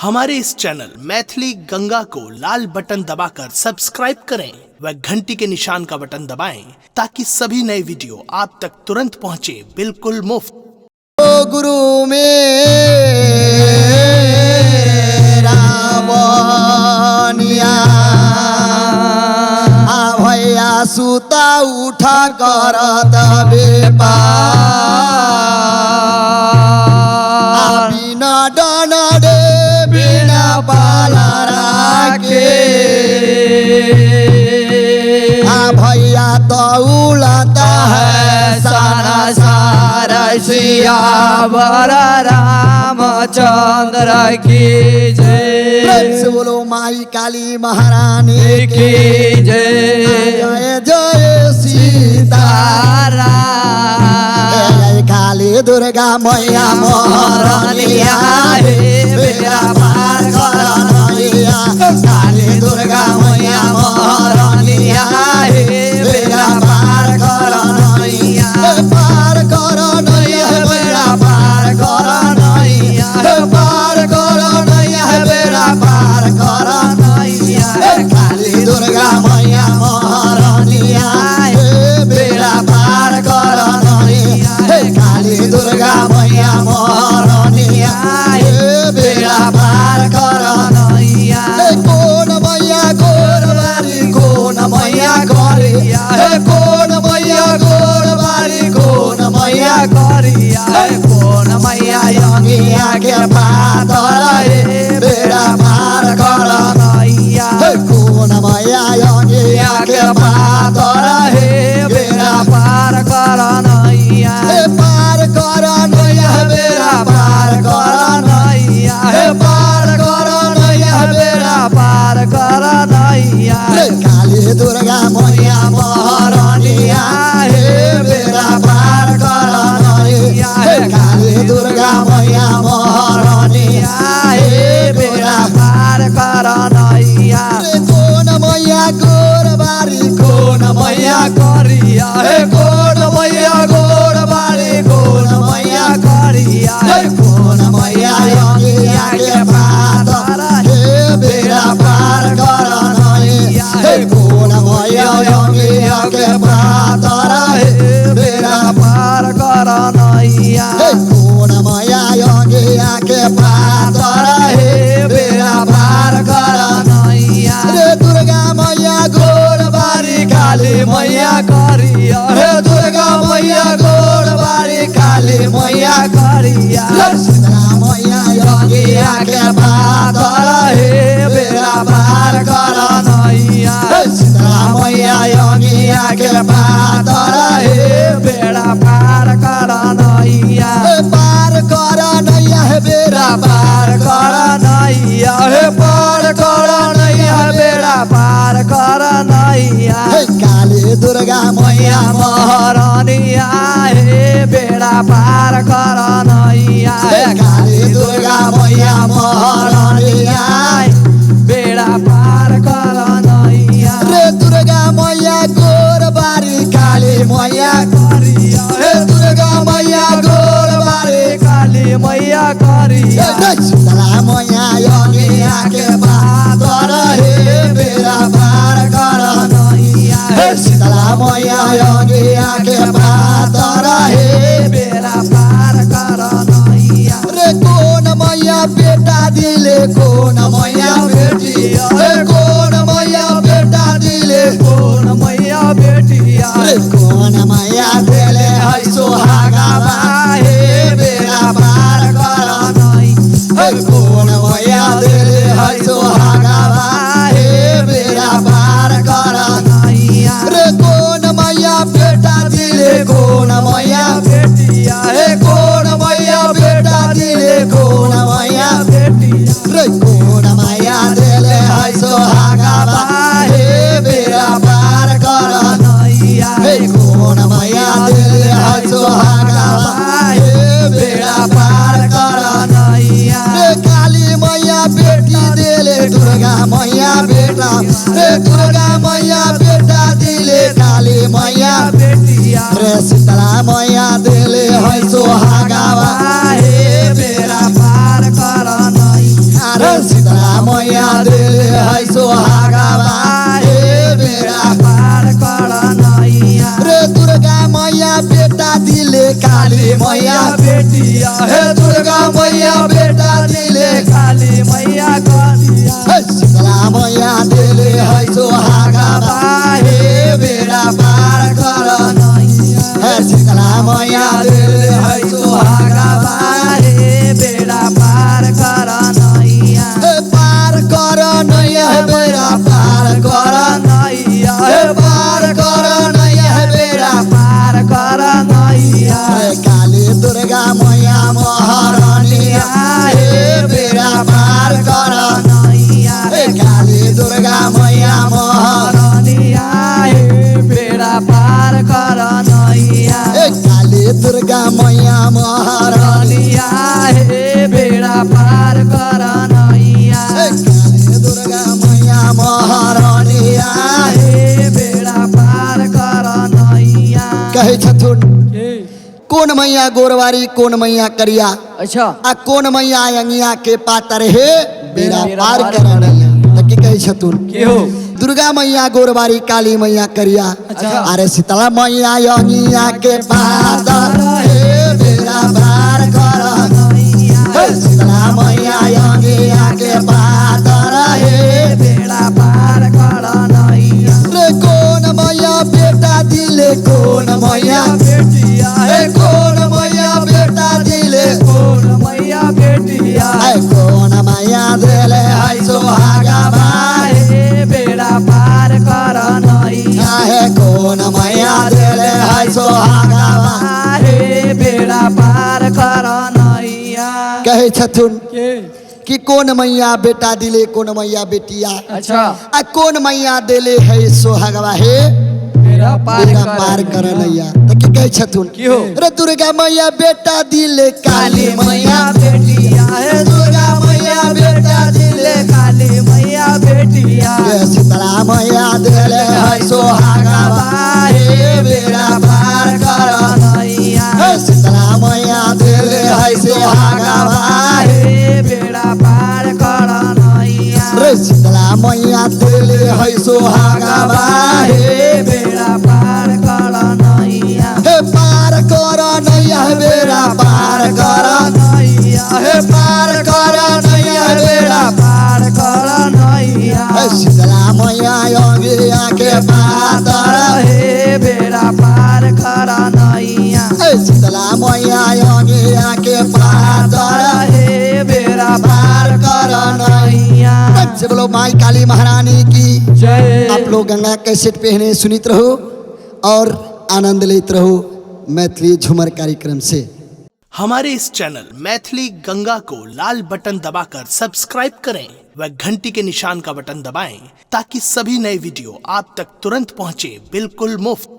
हमारे इस चैनल मैथिली गंगा को लाल बटन दबाकर सब्सक्राइब करें व घंटी के निशान का बटन दबाएं ताकि सभी नए वीडियो आप तक तुरंत पहुंचे बिल्कुल मुफ्त। ओ गुरु मेरा बनिया भैया सुता उठा करत बेपार बिना डन रे बिना पाला राखे भैया तो उड़ता है सारा सारा सियावर रामचंद्र की जय। से बोलो माई काली महारानी की जय। जय जय सीताराम जय काली दुर्गा मैया महारानिया बेड़ा पार करनिया काली दुर्गा मैया महारानिया बेड़ा पार करनिया पार करनिया बेड़ा पार करनिया पार करनिया बेड़ा पार करनिया काली दुर्गा मैया महारानिया बेड़ा पार करनिया काली दुर्गा मैया महारानिया बेड़ा पार करनिया कौन मैया गोरबारी कौन मैया करिया कौन मैया गोरबारी कौन मैया करिया कौन मैया यंगिया के पातर बेड़ा पार करनिया कौन मैया यंगिया के पातर बेड़ा पार करनिया पार करनिया बेड़ा पार करनिया पार करनिया बेड़ा पार करनिया काली दुर्गा मैया महारानिया बेड़ा पार करनिया काली दुर्गा मैया महारानिया बेड़ा पार करनिया कौन मैया गोरबारी कौन मैया करिया कौन मैया गोरबारी कौन मैया करिया कौन मैया यंगिया के पातर बेड़ा पार करनिया कौन मैया यंगिया के पातर बेड़ा पार करनिया कौन मैया यंगिया के पातर बेड़ा पार करनिया रे दुर्गा मैया गोरबारी काली मैया करिया हे दुर्गा मैया गोरबारी काली मैया करिया शीतला मैया यंगिया के पातर बेड़ा पार करनिया शीतला मैया यंगिया के पातर बेड़ा पार करनिया पार करनिया बेड़ा पार करनिया पार करनिया बेड़ा पार करनिया काली दुर्गा मैया महारानिया बेड़ा पार करनिया काली दुर्गा मैया महारानिया बेड़ा पार करनिया रे दुर्गा मैया गोरबारी काली मैया करिया हे दुर्गा मैया गोरबारी काली मैया करिया शीतला मैया यंगिया के पातर बेड़ा पार करनिया शीतला मैया यंगिया के पातर बेड़ा पार करनिया रे कौन मैया बेटा दिले कौन मैया बेटिया कौन मैया बेटा दिले कौन मैया बेटिया कौन मैया दिले है सोहागा बाहे बेड़ा पार करनिया कौन मैया दिले है सोहागा बाहे बेड़ा पार करनिया रे कौन मैया बेटा दिले कौन मैया बेटिया कौन मैया बेटा दिले कौन मैया बेटिया रे कौन मैया दिले है सोहागा बाहे बेड़ा पार करनिया कौन मैया दिले है सोहागा बाहे बेड़ा पार करनिया रे काली मैया बेटी दिले दुर्गा मैया बेटा रे दुर्गा मैया बेटा दिले काली मैया बेटिया रे शीतला मैया दिले है सोहागा बाहे बेड़ा पार करनिया रे शीतला मैया दिले है सोहागा बाहे बेड़ा पार कर नैया रे दुर्गा मैया बेटा दिले काली मैया बेटिया हे दुर्गा मैया बेटा दिले काली मैया कनिया शीतला मैया दिले है सोहागा बाहे बेड़ा पार कर नैया शीतला मैया दिले है सोहागा बाहे बेड़ा पार कर नैया पार कर नैया बेड़ा पार कर नैया पार कर नैया बेड़ा पार कर नैया काली दुर्गा मैया महारानिया हे बेड़ा पार कर नैया काली दुर्गा मैया महारानिया हे बेड़ा पार कर नैया काली दुर्गा मैया महारानिया हे बेड़ा पार कर नैया काली दुर्गा मैया महारानिया हे बेड़ा पार कर नैया कहे छथुन कौन मैया गोरवारी कौन मैया करिया अच्छा आ कौन मैया अंगिया के पातर हे बेड़ा पार कर नैया त की कहे छथुन के हो दुर्गा मैया गोरवारी काली मैया करिया अरे शीतला मैया अंगिया के पातर हे बेड़ा पार कर नैया शीतला मैया अंगिया के पातर हे बेड़ा पार कर नैया रे कौन मैया बेटा दिले कौन मैया बेटिया हे कौन मैया बेटा दिले कौन मैया बेटिया हे कौन मैया दिले है सोहागा बाहे बेड़ा पार कर नैया हे कौन मैया दिले है सोहागा बाहे बेड़ा पार कर नैया कहे छथुन कि कौन मैया बेटा दिले कौन मैया बेटिया अच्छा आ कौन मैया दिले है सोहागवा हे मेरा पार कर नैया त की कहे छथुन की हो रे दुर्गा मैया बेटा दिले काली मैया बेटिया हे दुर्गा मैया बेटा दिले काली मैया बेटिया हे शीतला मैया दिले है सोहागवा हे बेड़ा पार कर नैया हे शीतला मैया दिले है सोहागवा हे बेड़ा पार कर नैया रे शीतला मैया दिले है सोहागवा हे बेड़ा पार कर नैया हे पार कर नैया बेड़ा पार कर नैया हे पार कर नैया बेड़ा पार कर नैया हे शीतला मैया अंगिया के पातर हे बेड़ा पार कर नैया हे शीतला मैया अंगिया के पातर हे बेड़ा पार कर नैया से बोलो माई काली महारानी की जय आप लोग गंगा कैसेट पहने सुनित रहो और आनंद लेते रहो मैथिली झूमर कार्यक्रम से। हमारे इस चैनल मैथिली गंगा को लाल बटन दबाकर सब्सक्राइब करें व घंटी के निशान का बटन दबाएं ताकि सभी नए वीडियो आप तक तुरंत पहुंचे बिल्कुल मुफ्त।